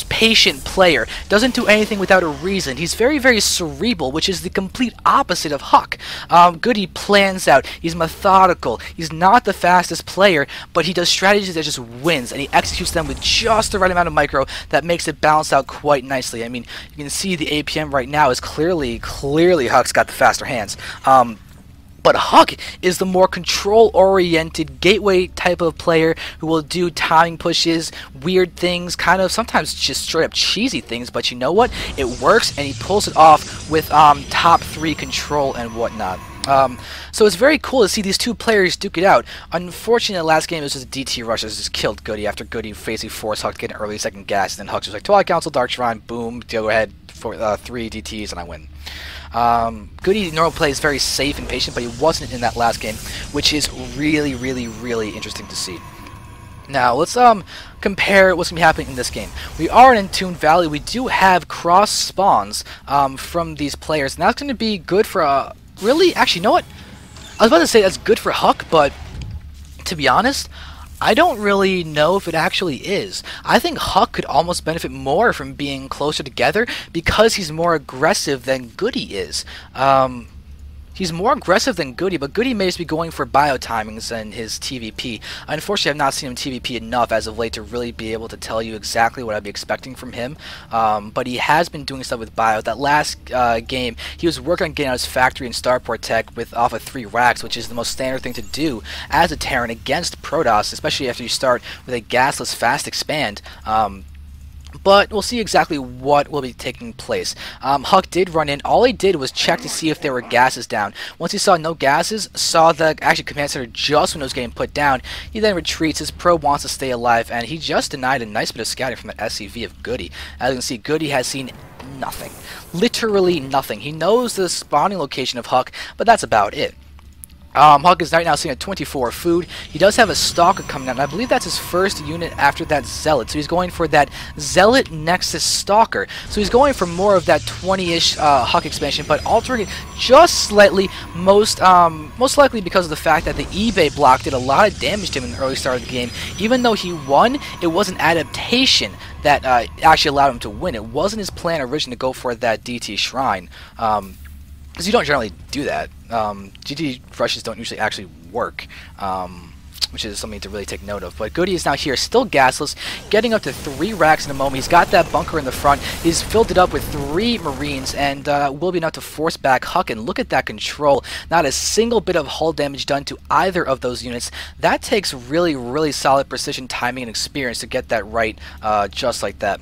patient player, doesn't do anything without a reason. He's very, very cerebral, which is the complete opposite of HuK. GoOdy plans out, he's methodical, he's not the fastest player, but he does strategies that just wins, and he executes them with just the right amount of micro that makes it balance out quite nicely. I mean, you can see the APM right now is clearly HuK's got the faster hands. But HuK is the more control-oriented gateway type of player who will do timing pushes, weird things, kind of sometimes just straight up cheesy things, but you know what? It works, and he pulls it off with top 3 control and whatnot. So it's very cool to see these two players duke it out. Unfortunately, the last game it was just a DT rush that just killed GoOdy after GoOdy basically forced HuK to get an early second gas, and then HuK was like, Twilight Council, Dark Shrine, boom, go ahead for 3 DTs, and I win. GoOdy normally plays very safe and patient, but he wasn't in that last game, which is really, really, really interesting to see. Now, let's compare what's going to be happening in this game. We are in Entombed Valley. We do have cross spawns from these players, and that's going to be good for, really, actually, you know what? I was about to say that's good for HuK, but to be honest, I don't really know if it actually is. I think HuK could almost benefit more from being closer together because he's more aggressive than GoOdy is. He's more aggressive than GoOdy, but GoOdy may just be going for bio timings and his TVP. Unfortunately, I've not seen him TVP enough as of late to really be able to tell you exactly what I'd be expecting from him. But he has been doing stuff with bio. That last game, he was working on getting out his factory and starport tech with off of 3 racks, which is the most standard thing to do as a Terran against Protoss, especially after you start with a gasless fast expand. But we'll see exactly what will be taking place. HuK did run in. All he did was check to see if there were gases down. Once he saw no gases, saw the actually command center just when it was getting put down, he then retreats. His probe wants to stay alive, and he just denied a nice bit of scouting from the SCV of GoOdy. As you can see, GoOdy has seen nothing. Literally nothing. He knows the spawning location of HuK, but that's about it. HuK is right now sitting at 24 food. He does have a Stalker coming out, and I believe that's his first unit after that Zealot. So he's going for that Zealot Nexus Stalker. So he's going for more of that 20-ish HuK expansion, but altering it just slightly, most likely because of the fact that the eBay block did a lot of damage to him in the early start of the game. Even though he won, it was an adaptation that actually allowed him to win. It wasn't his plan originally to go for that DT Shrine. Because you don't generally do that. GT rushes don't usually actually work, which is something to really take note of. But GoOdy is now here, still gasless, getting up to 3 racks in a moment. He's got that bunker in the front. He's filled it up with 3 Marines, and will be enough to force back HuK. And look at that control. Not a single bit of hull damage done to either of those units. That takes really, really solid precision, timing, and experience to get that right just like that.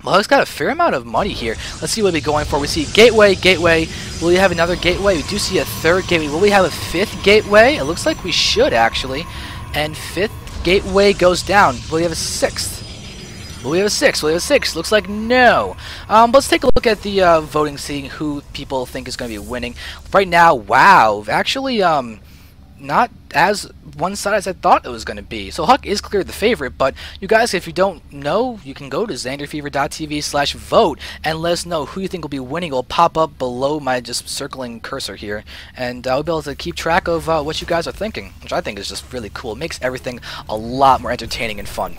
Well, HuK's got a fair amount of money here. Let's see what we'll be going for. We see gateway, gateway. Will we have another gateway? We do see a 3rd gateway. Will we have a 5th gateway? It looks like we should, actually. And 5th gateway goes down. Will we have a 6th? Will we have a 6th? Will we have a 6th? Looks like no. Let's take a look at the voting, seeing who people think is going to be winning. Right now, wow. Actually, not as one-sided as I thought it was going to be. So HuK is clearly the favorite, but you guys, if you don't know, you can go to zanderfever.tv/vote and let us know who you think will be winning. It will pop up below my just circling cursor here, and I'll be able to keep track of what you guys are thinking, which I think is just really cool. It makes everything a lot more entertaining and fun.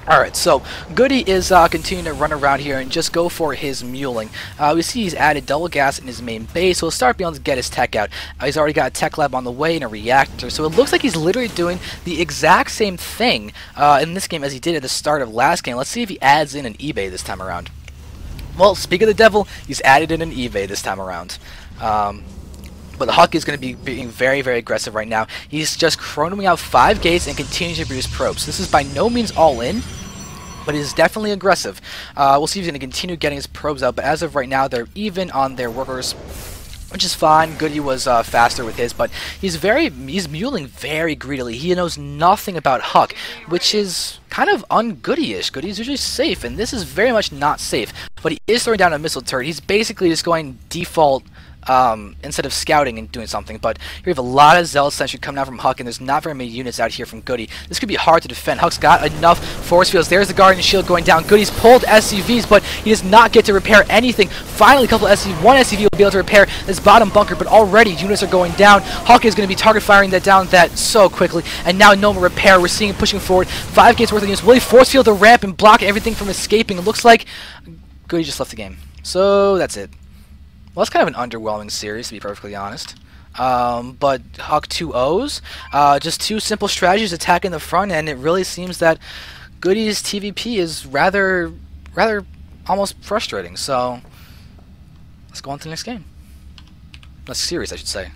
Alright, so GoOdy is continuing to run around here and just go for his muling. We see he's added double gas in his main base, so he'll start being able to get his tech out. He's already got a tech lab on the way and a reactor, so it looks like he's literally doing the exact same thing in this game as he did at the start of last game. Let's see if he adds in an eBay this time around. Well, speak of the devil, he's added in an eBay this time around. But the HuK is going to be being very, very aggressive right now. He's just chronoing out 5 gates and continuing to produce probes. This is by no means all in, but it is definitely aggressive. We'll see if he's going to continue getting his probes out, but as of right now, they're even on their workers, which is fine. GoOdy was faster with his, but he's muling very greedily. He knows nothing about HuK, which is kind of un-GoOdy-ish. GoOdy's usually safe, and this is very much not safe. But he is throwing down a missile turret. He's basically just going default instead of scouting and doing something. But here we have a lot of Zealot Sentry coming out from HuK, and there's not very many units out here from GoOdy. This could be hard to defend. HuK's got enough force fields. There's the Guardian Shield going down. GoOdy's pulled SCVs, but he does not get to repair anything. Finally, a couple of one SCV will be able to repair this bottom bunker, but already units are going down. HuK is going to be target firing that down so quickly, and now no more repair. We're seeing him pushing forward. 5 gates worth of units. Will he force field the ramp and block everything from escaping? It looks like GoOdy just left the game. So that's it. Well, it's kind of an underwhelming series, to be perfectly honest. But HuK 2-0s, just 2 simple strategies attacking the front, and it really seems that GoOdy's TVP is rather almost frustrating. So let's go on to the next game. Next series, I should say.